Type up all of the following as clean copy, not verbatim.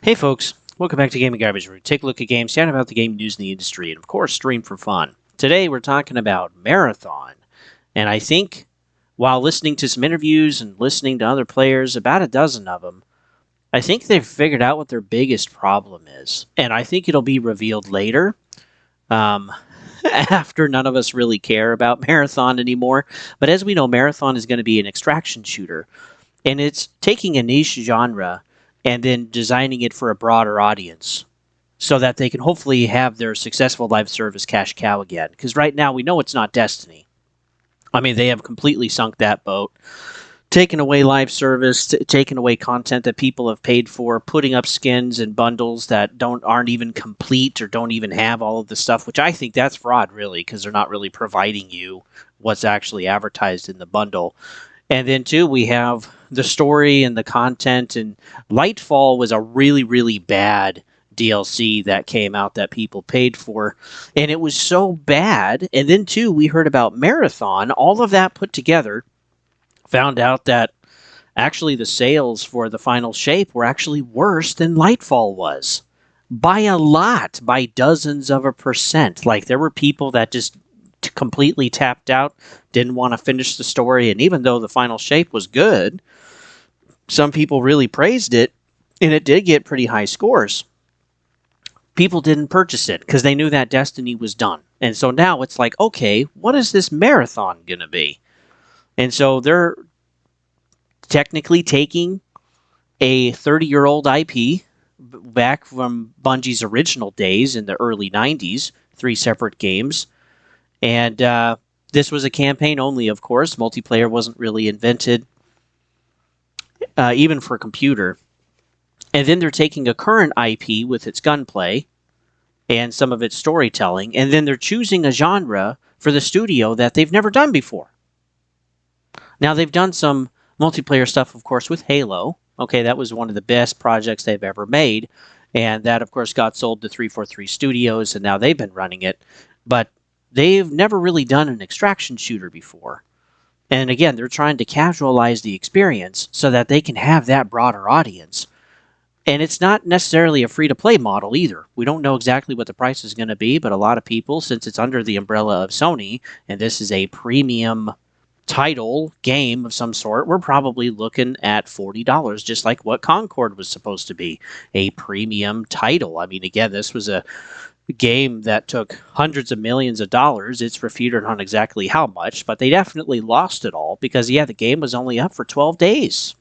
Hey folks, welcome back to Gaming Garbage, where we take a look at games, chat about the game news in the industry, and of course stream for fun. Today we're talking about Marathon, and I think while listening to some interviews and listening to other players, about a dozen of them, I think they've figured out what their biggest problem is, and I think it'll be revealed later, um, after none of us really care about Marathon anymore. But as we know, Marathon is going to be an extraction shooter, and it's taking a niche genre and then designing it for a broader audience so that they can hopefully have their successful live service cash cow again. Because right now we know it's not Destiny. I mean, they have completely sunk that boat, taken away live service, taken away content that people have paid for, putting up skins and bundles that aren't even complete or don't even have all of the stuff, which I think that's fraud, really, because they're not really providing you what's actually advertised in the bundle. And then, too, we have the story and the content, and Lightfall was a really, really bad DLC that came out that people paid for, and it was so bad. And then, too, we heard about Marathon, all of that put together, found out that actually the sales for the final shape were actually worse than Lightfall was. By a lot, by dozens of a percent. Like, there were people that just completely tapped out, didn't want to finish the story, and even though the final shape was good, some people really praised it, and it did get pretty high scores. People didn't purchase it because they knew that Destiny was done. And so now it's like, okay, what is this Marathon going to be? And so they're technically taking a 30-year-old IP back from Bungie's original days in the early 90s, 3 separate games. And this was a campaign only, of course. Multiplayer wasn't really invented, even for a computer. And then they're taking a current IP with its gunplay and some of its storytelling, and then they're choosing a genre for the studio that they've never done before. Now, they've done some multiplayer stuff, of course, with Halo. Okay, that was one of the best projects they've ever made, and that, of course, got sold to 343 Studios, and now they've been running it. But they've never really done an extraction shooter before. And again, they're trying to casualize the experience so that they can have that broader audience. And it's not necessarily a free-to-play model either. We don't know exactly what the price is going to be, but a lot of people, since it's under the umbrella of Sony, and this is a premium title game of some sort, we're probably looking at $40, just like what Concord was supposed to be, a premium title. I mean, again, this was a game that took hundreds of millions of dollars. It's refuted on exactly how much, but they definitely lost it all because, yeah, the game was only up for 12 days.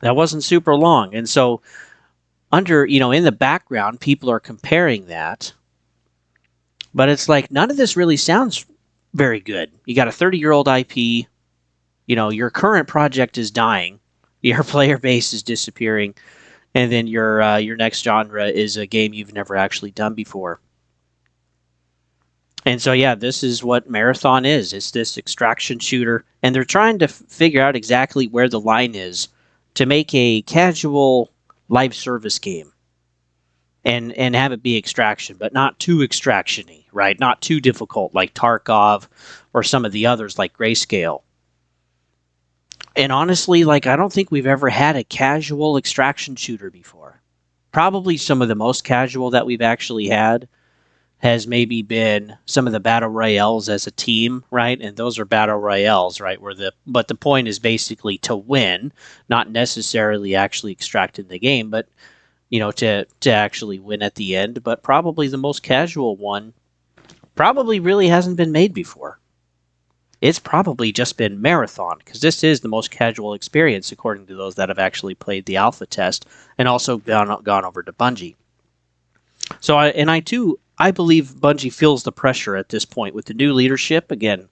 That wasn't super long. And so in the background, people are comparing that. But it's like, none of this really sounds very good. You got a 30-year-old IP. Your current project is dying. Your player base is disappearing. And then your next genre is a game you've never actually done before. And so, yeah, this is what Marathon is. It's this extraction shooter. And they're trying to figure out exactly where the line is to make a casual live service game and have it be extraction, but not too extraction-y, right? Not too difficult like Tarkov or some of the others like Grayscale. And honestly, I don't think we've ever had a casual extraction shooter before. Probably some of the most casual that we've actually had has maybe been some of the battle royales as a team, right? And those are battle royales, right? But the point is basically to win, not necessarily actually extracting the game, but to actually win at the end. But probably the most casual one probably really hasn't been made before. It's probably just been Marathon, because this is the most casual experience according to those that have actually played the alpha test and also gone over to Bungie. So I believe Bungie feels the pressure at this point with the new leadership. Again,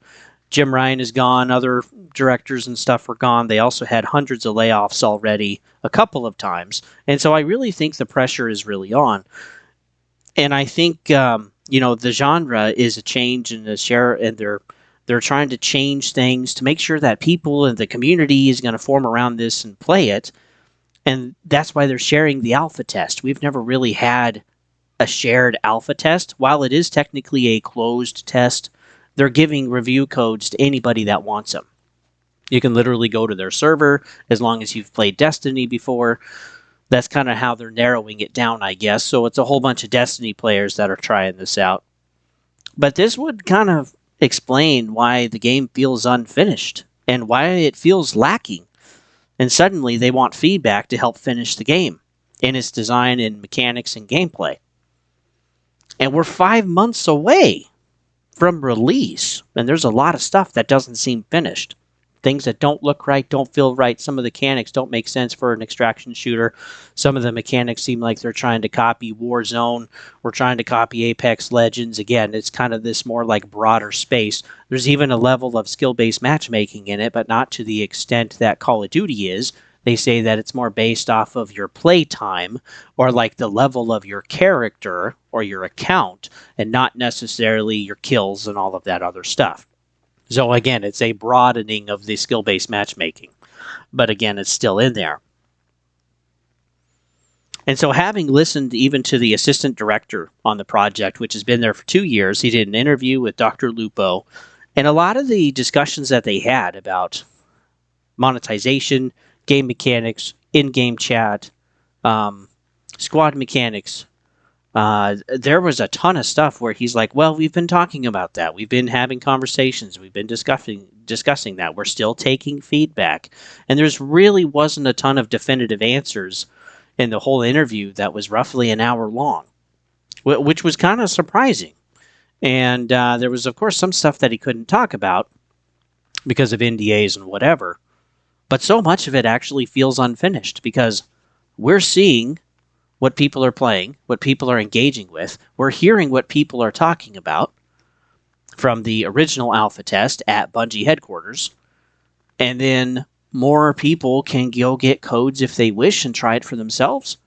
Jim Ryan is gone. Other directors and stuff are gone. They also had hundreds of layoffs already a couple of times. And so I really think the pressure is really on. And I think, the genre is a change in the share, and they're trying to change things to make sure that people in the community is going to form around this and play it. And that's why they're sharing the alpha test. We've never really had a shared alpha test. While it is technically a closed test, they're giving review codes to anybody that wants them. You can literally go to their server as long as you've played Destiny before. That's kind of how they're narrowing it down, I guess. So it's a whole bunch of Destiny players that are trying this out. But this would kind of explain why the game feels unfinished and why it feels lacking. And suddenly they want feedback to help finish the game in its design and mechanics and gameplay. And we're 5 months away from release, and there's a lot of stuff that doesn't seem finished. Things that don't look right, don't feel right. Some of the mechanics don't make sense for an extraction shooter. Some of the mechanics seem like they're trying to copy Warzone or trying to copy Apex Legends. Again, it's kind of this more like broader space. There's even a level of skill-based matchmaking in it, but not to the extent that Call of Duty is. They say that it's more based off of your play time or like the level of your character or your account and not necessarily your kills and all of that other stuff. So again, it's a broadening of the skill-based matchmaking. But again, it's still in there. And so having listened even to the assistant director on the project, which has been there for 2 years, he did an interview with Dr. Lupo. And a lot of the discussions that they had about monetization, game mechanics, in-game chat, squad mechanics, there was a ton of stuff where he's like, well, we've been talking about that. We've been having conversations. We've been discussing that. We're still taking feedback. And there's really wasn't a ton of definitive answers in the whole interview that was roughly an hour long, which was kind of surprising. And there was, of course, some stuff that he couldn't talk about because of NDAs and whatever. But so much of it actually feels unfinished because we're seeing what people are playing, what people are engaging with. We're hearing what people are talking about from the original alpha test at Bungie headquarters. And then more people can go get codes if they wish and try it for themselves.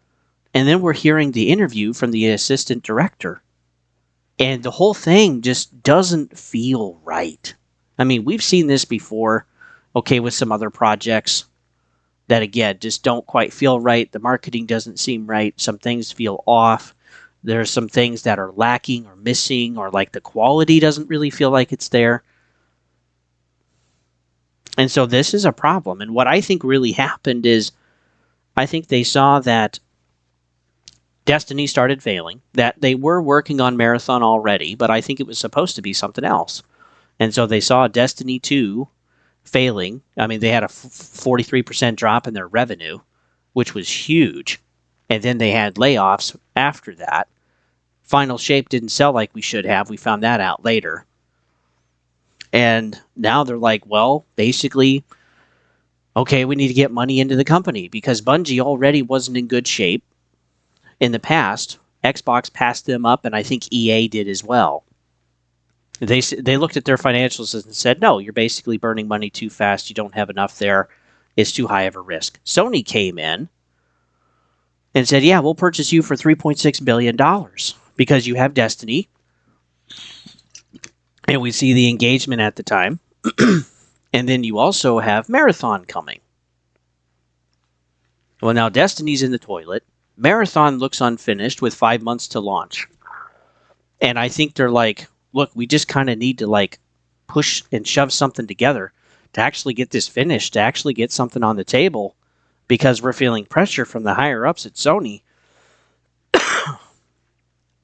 And then we're hearing the interview from the assistant director. And the whole thing just doesn't feel right. I mean, we've seen this before, okay, with some other projects that, again, just don't quite feel right. The marketing doesn't seem right. Some things feel off. There's some things that are lacking or missing, or like the quality doesn't really feel like it's there. And so this is a problem. And what I think really happened is I think they saw that Destiny started failing, that they were working on Marathon already, but I think it was supposed to be something else. And so they saw Destiny 2 failing. I mean, they had a 43% drop in their revenue, which was huge. And then they had layoffs after that. Final Shape didn't sell like we should have. We found that out later. And now they're like, well, basically, okay, we need to get money into the company because Bungie already wasn't in good shape in the past. Xbox passed them up, and I think EA did as well. They looked at their financials and said, no, you're basically burning money too fast. You don't have enough there. It's too high of a risk. Sony came in and said, yeah, we'll purchase you for $3.6 billion because you have Destiny. And we see the engagement at the time. And then you also have Marathon coming. Well, now Destiny's in the toilet. Marathon looks unfinished with 5 months to launch. And I think they're like, look, we just kind of need to like push and shove something together to actually get this finished, to actually get something on the table, because we're feeling pressure from the higher ups at Sony.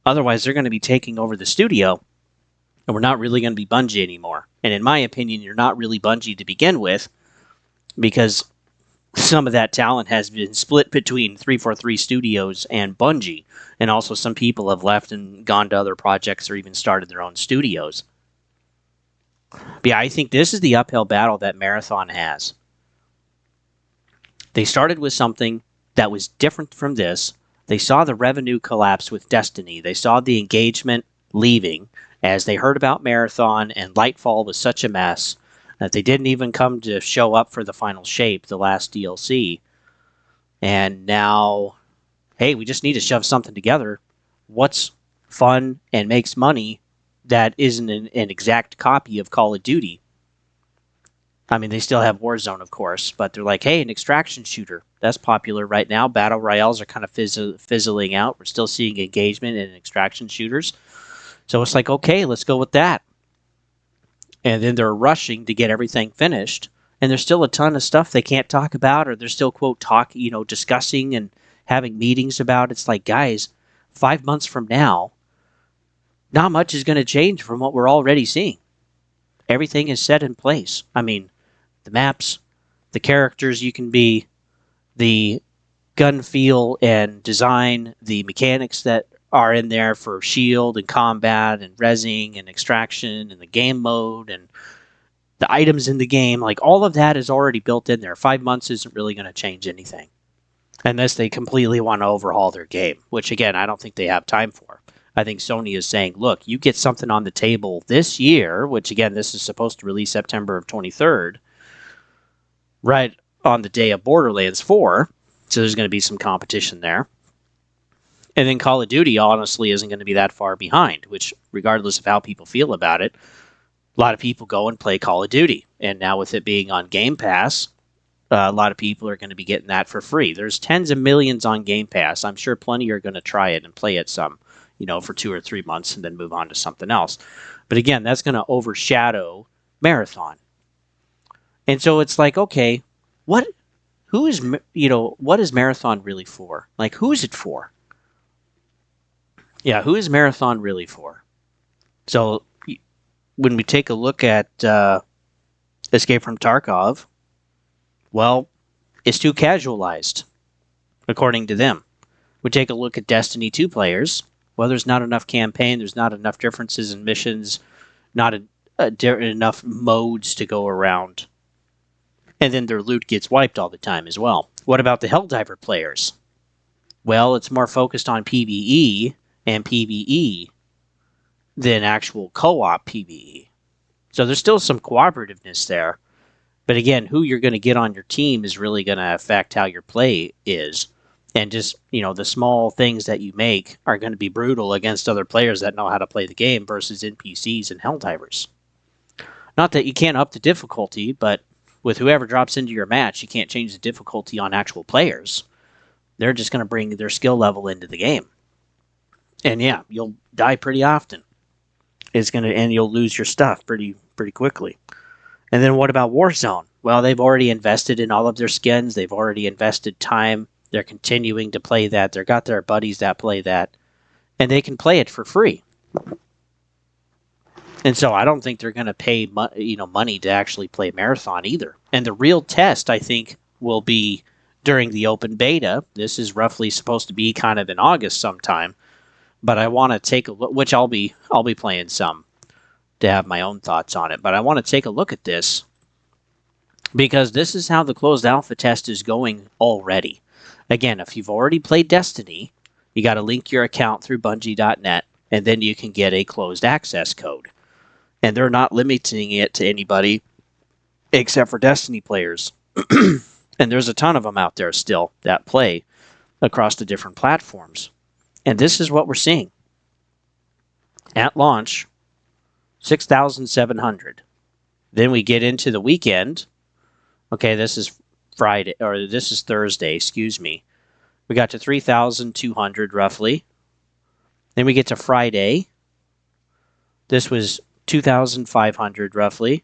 Otherwise, they're going to be taking over the studio, and we're not really going to be Bungie anymore. And in my opinion, you're not really Bungie to begin with, because some of that talent has been split between 343 Studios and Bungie, and also some people have left and gone to other projects or even started their own studios. But yeah, I think this is the uphill battle that Marathon has. They started with something that was different from this. They saw the revenue collapse with Destiny. They saw the engagement leaving as they heard about Marathon, and Lightfall was such a mess that they didn't even come to show up for the Final Shape, the last DLC. And now, hey, we just need to shove something together. What's fun and makes money that isn't an exact copy of Call of Duty? I mean, they still have Warzone, of course, but they're like, hey, an extraction shooter. That's popular right now. Battle Royales are kind of fizzling out. We're still seeing engagement in extraction shooters. So it's like, okay, let's go with that. And then they're rushing to get everything finished. And there's still a ton of stuff they can't talk about, or they're still, quote, discussing and having meetings about. It's like, guys, 5 months from now, not much is going to change from what we're already seeing. Everything is set in place. I mean, the maps, the characters you can be, the gun feel and design, the mechanics that are in there for shield and combat and rezzing and extraction and the game mode and the items in the game, like all of that is already built in there. 5 months isn't really going to change anything unless they completely want to overhaul their game, which again, I don't think they have time for. I think Sony is saying, look, you get something on the table this year, which again, this is supposed to release September of 23rd, right on the day of Borderlands 4. So there's going to be some competition there. And then Call of Duty, honestly, isn't going to be that far behind, which, regardless of how people feel about it, a lot of people go and play Call of Duty. And now with it being on Game Pass, a lot of people are going to be getting that for free. There's tens of millions on Game Pass. I'm sure plenty are going to try it and play it some, for 2 or 3 months and then move on to something else. But again, that's going to overshadow Marathon. And so it's like, okay, what is Marathon really for? Like, who is it for? Yeah, who is Marathon really for? So when we take a look at Escape from Tarkov, well, it's too casualized, according to them. We take a look at Destiny 2 players. Well, there's not enough campaign. There's not enough differences in missions. Not enough modes to go around. And then their loot gets wiped all the time as well. What about the Helldiver players? Well, it's more focused on PvE and PvE than actual co-op PvE. So there's still some cooperativeness there. But again, who you're going to get on your team is really going to affect how your play is. And just, the small things that you make are going to be brutal against other players that know how to play the game versus NPCs and Helldivers. Not that you can't up the difficulty, but with whoever drops into your match, you can't change the difficulty on actual players. They're just going to bring their skill level into the game. And yeah, you'll die pretty often. And you'll lose your stuff pretty quickly. And then what about Warzone? Well, they've already invested in all of their skins. They've already invested time. They're continuing to play that. They've got their buddies that play that. And they can play it for free. And so I don't think they're going to pay money to actually play Marathon either. And the real test, I think, will be during the open beta. This is roughly supposed to be kind of in August sometime. But I want to take a look, which I'll be playing some to have my own thoughts on it. But I want to take a look at this because this is how the closed alpha test is going already. Again, if you've already played Destiny, you got to link your account through Bungie.net, and then you can get a closed access code. And they're not limiting it to anybody except for Destiny players. And there's a ton of them out there still that play across the different platforms. And this is what we're seeing. At launch, 6,700. Then we get into the weekend. Okay, this is Thursday, excuse me. We got to 3,200 roughly. Then we get to Friday. This was 2,500 roughly.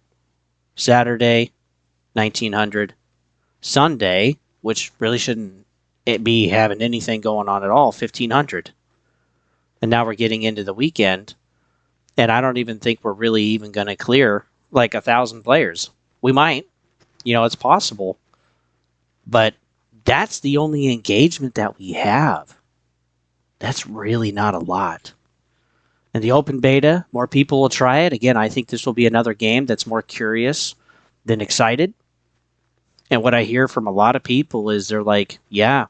Saturday, 1,900. Sunday, which really shouldn't be having anything going on at all, 1,500. And now we're getting into the weekend, and I don't even think we're really even going to clear like 1,000 players. We might. It's possible. But that's the only engagement that we have. That's really not a lot. And the open beta, more people will try it. Again, I think this will be another game that's more curious than excited. And what I hear from a lot of people is they're like, yeah,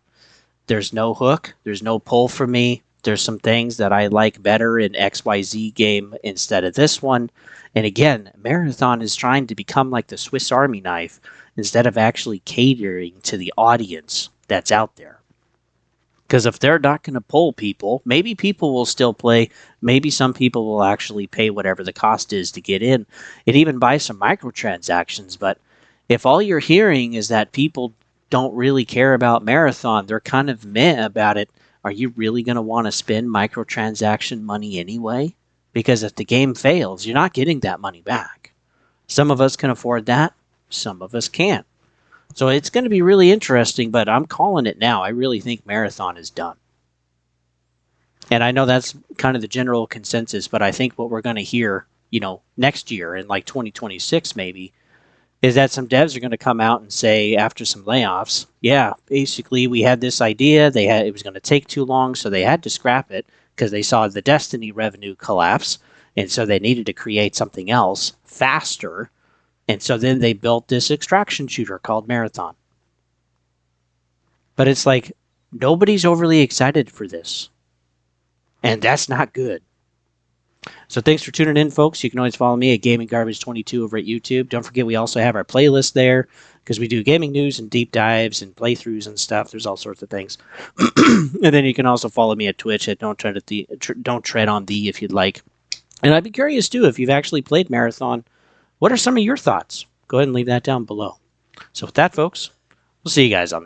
there's no hook. There's no pull for me. There's some things that I like better in XYZ game instead of this one. And again, Marathon is trying to become like the Swiss Army knife instead of actually catering to the audience that's out there. Because if they're not going to pull people, maybe people will still play. Maybe some people will actually pay whatever the cost is to get in and even buy some microtransactions. But if all you're hearing is that people don't really care about Marathon, they're kind of meh about it, are you really going to want to spend microtransaction money anyway? Because if the game fails, you're not getting that money back. Some of us can afford that. Some of us can't. So it's going to be really interesting, but I'm calling it now. I really think Marathon is done. And I know that's kind of the general consensus, but I think what we're going to hear, next year in like 2026 maybe, is that some devs are going to come out and say after some layoffs, yeah, basically we had this idea, it was going to take too long, so they had to scrap it because they saw the Destiny revenue collapse, and so they needed to create something else faster, and so then they built this extraction shooter called Marathon. But it's like nobody's overly excited for this, and that's not good. So thanks for tuning in, folks. You can always follow me at Gaming Garbage 22 over at YouTube. Don't forget we also have our playlist there because we do gaming news and deep dives and playthroughs and stuff. There's all sorts of things. And then you can also follow me at Twitch at Don't Tread on Thee if you'd like. And I'd be curious too if you've actually played Marathon. What are some of your thoughts? Go ahead and leave that down below. So with that, folks, we'll see you guys on the